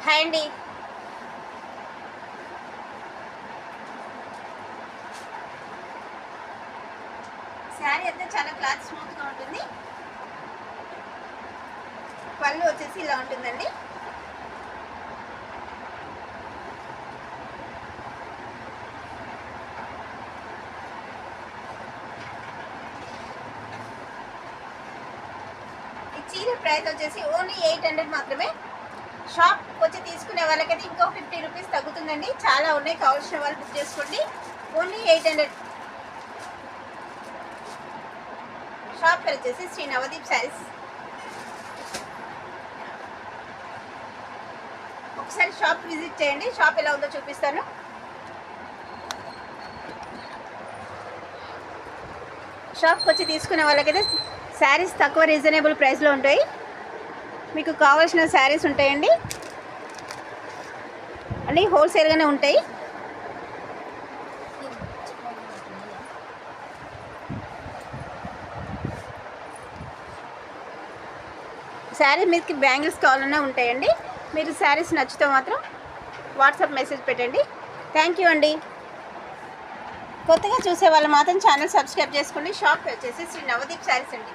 Hi అండి. శారీ అయితే చాలా క్లాత్ స్మూత్గా ఉంటుంది. పళ్ళు వచ్చేసి ఇలా ఉంటుందండి. ఈ చీర ప్రైస్ వచ్చేసి ఓన్లీ 800 మాత్రమే. షాప్ వచ్చి తీసుకునే వాళ్ళకైతే ఇంకో 50 రూపీస్ తగ్గుతుందండి. చాలా ఉన్నాయి, కావాల్సిన వాళ్ళు బుక్ చేసుకోండి. ఓన్లీ 800. షాప్ పేరు వచ్చేసి శ్రీ నవదీప్ శారీస్. ఒకసారి షాప్ విజిట్ చేయండి. షాప్ ఎలా ఉందో చూపిస్తాను. షాప్కి వచ్చి తీసుకునే వాళ్ళకైతే శారీస్ తక్కువ రీజనబుల్ ప్రైస్లో ఉంటాయి. మీకు కావాల్సిన శారీస్ ఉంటాయండి, అన్నీ హోల్సేల్గానే ఉంటాయి. శారీ మీదకి బ్యాంగిల్స్ కావాలన్నా ఉంటాయండి. మీరు శారీస్ నచ్చితే మాత్రం వాట్సాప్ మెసేజ్ పెట్టండి. థ్యాంక్ యూ అండి. కొత్తగా చూసే వాళ్ళు మాత్రం ఛానల్ సబ్స్క్రైబ్ చేసుకోండి. షాప్ వచ్చేసి శ్రీ నవదీప్ శారీస్ అండి.